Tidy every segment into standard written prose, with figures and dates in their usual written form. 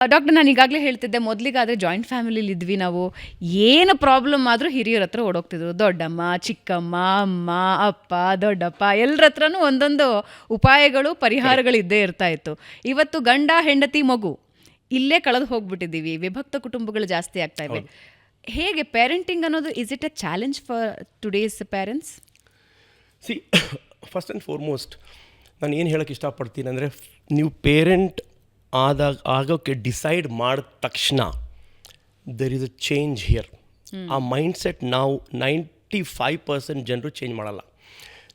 Doctor, ನಾನು ಈಗಾಗಲೇ ಹೇಳ್ತಿದ್ದೆ, ಮೊದಲಿಗಾದರೆ ಜಾಯಿಂಟ್ ಫ್ಯಾಮಿಲಿಲಿ ಇದ್ವಿ ನಾವು. ಏನು ಪ್ರಾಬ್ಲಮ್ ಆದರೂ ಹಿರಿಯರ ಹತ್ರ ಓಡೋಗ್ತಿದ್ರು. ದೊಡ್ಡಮ್ಮ, ಚಿಕ್ಕಮ್ಮ, ಅಮ್ಮ, ಅಪ್ಪ, ದೊಡ್ಡಪ್ಪ ಎಲ್ಲರ ಹತ್ರನೂ ಒಂದೊಂದು ಉಪಾಯಗಳು, ಪರಿಹಾರಗಳು ಇದ್ದೇ ಇರ್ತಾ ಇತ್ತು. ಇವತ್ತು ಗಂಡ, ಹೆಂಡತಿ, ಮಗು ಇಲ್ಲೇ ಕಳೆದು ಹೋಗ್ಬಿಟ್ಟಿದ್ದೀವಿ. ವಿಭಕ್ತ ಕುಟುಂಬಗಳು ಜಾಸ್ತಿ ಆಗ್ತಾ ಇವೆ. ಹೇಗೆ ಪೇರೆಂಟಿಂಗ್ ಅನ್ನೋದು, is it a challenge for today's parents? C, first and foremost ನಾನು ಏನು ಹೇಳೋಕ್ಕೆ ಇಷ್ಟಪಡ್ತೀನಿ ಅಂದರೆ, ನೀವು ಪೇರೆಂಟ್ ಆಗೋಕ್ಕೆ ಡಿಸೈಡ್ ಮಾಡಿದ ತಕ್ಷಣ there is a change here. ಆ ಮೈಂಡ್ಸೆಟ್ ನಾವು 95% ಜನರು ಚೇಂಜ್ ಮಾಡಲ್ಲ.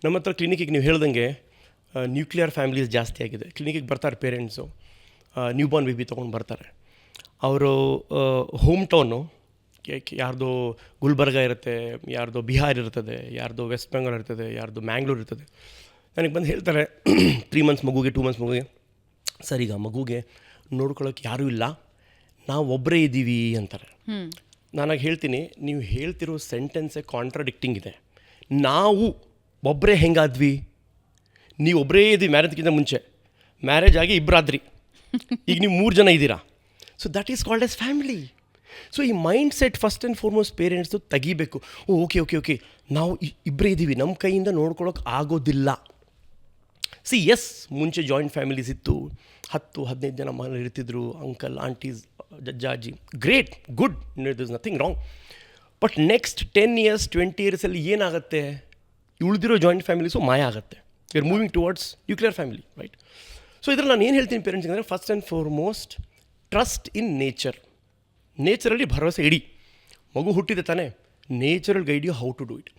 ನಮ್ಮ ಹತ್ರ ಕ್ಲಿನಿಕಿಗೆ ನೀವು ಹೇಳ್ದಂಗೆ ನ್ಯೂಕ್ಲಿಯರ್ ಫ್ಯಾಮಿಲೀಸ್ ಜಾಸ್ತಿ ಆಗಿದೆ. ಕ್ಲಿನಿಕಿಗೆ ಬರ್ತಾರೆ ಪೇರೆಂಟ್ಸು, ನ್ಯೂ ಬಾರ್ನ್ ಬೇಬಿ ತೊಗೊಂಡು ಬರ್ತಾರೆ. ಅವರು ಹೋಮ್ ಟೌನು ಯಾರ್ದೋ ಗುಲ್ಬರ್ಗ ಇರುತ್ತೆ, ಯಾರ್ದೋ ಬಿಹಾರ್ ಇರ್ತದೆ, ಯಾರ್ದೋ ವೆಸ್ಟ್ ಬೆಂಗಾಲ್ ಇರ್ತದೆ, ಯಾರ್ದೋ ಮ್ಯಾಂಗ್ಳೂರ್ ಇರ್ತದೆ. ನನಗೆ ಬಂದು ಹೇಳ್ತಾರೆ 3 ಮಂತ್ಸ್ ಮಗುಗೆ, 2 ಮಂತ್ಸ್ ಮಗುಗೆ, ಸರ್ ಈಗ ಮಗುಗೆ ನೋಡ್ಕೊಳ್ಳೋಕೆ ಯಾರೂ ಇಲ್ಲ, ನಾವು ಒಬ್ಬರೇ ಇದ್ದೀವಿ ಅಂತಾರೆ. ನಾನಾಗ ಹೇಳ್ತೀನಿ, ನೀವು ಹೇಳ್ತಿರೋ ಸೆಂಟೆನ್ಸೇ ಕಾಂಟ್ರಾಡಿಕ್ಟಿಂಗ್ ಇದೆ. ನಾವು ಒಬ್ಬರೇ ಹೆಂಗಾದ್ವಿ? ನೀವು ಒಬ್ಬರೇ ಇದ್ದೀವಿ ಮ್ಯಾರೇಜ್ಗಿಂತ ಮುಂಚೆ, ಮ್ಯಾರೇಜ್ ಆಗಿ ಇಬ್ಬರಾದ್ರಿ, ಈಗ ನೀವು 3 ಜನ ಇದ್ದೀರಾ. So that is called as family. So ಈ mindset first and foremost parents ತೆಗಿಬೇಕು. ಓಕೆ ನಾವು ಇಬ್ಬರೇ ಇದ್ದೀವಿ, ನಮ್ಮ ಕೈಯಿಂದ ನೋಡ್ಕೊಳ್ಳೋಕೆ ಆಗೋದಿಲ್ಲ. ಸಿ ಎಸ್, ಮುಂಚೆ ಜಾಯಿಂಟ್ ಫ್ಯಾಮಿಲೀಸ್ ಇತ್ತು, 10-15 ಜನ ಮನೇಲಿ ಇರ್ತಿದ್ರು, ಅಂಕಲ್, ಆಂಟೀಸ್, ಜಜ್ಜಾಜಿ, great, good, this is nothing wrong. But next 10 years 20 yearsಲ್ಲಿ ಏನಾಗುತ್ತೆ? ಉಳಿದಿರೋ ಜಾಯಿಂಟ್ ಫ್ಯಾಮಿಲೀಸು ಮಾಯ ಆಗುತ್ತೆ. We are moving towards nuclear family, right? So ಇದರಲ್ಲಿ ನಾನು ಏನು ಹೇಳ್ತೀನಿ ಪೇರೆಂಟ್ಸ್ಗೆ ಅಂದರೆ, first and foremost trust in nature. ನೇಚರಲ್ಲಿ ಭರವಸೆ ಇಡಿ. ಮಗು ಹುಟ್ಟಿದೆ ತಾನೇ, ನೇಚರಲ್ಲಿ guide you how to do it.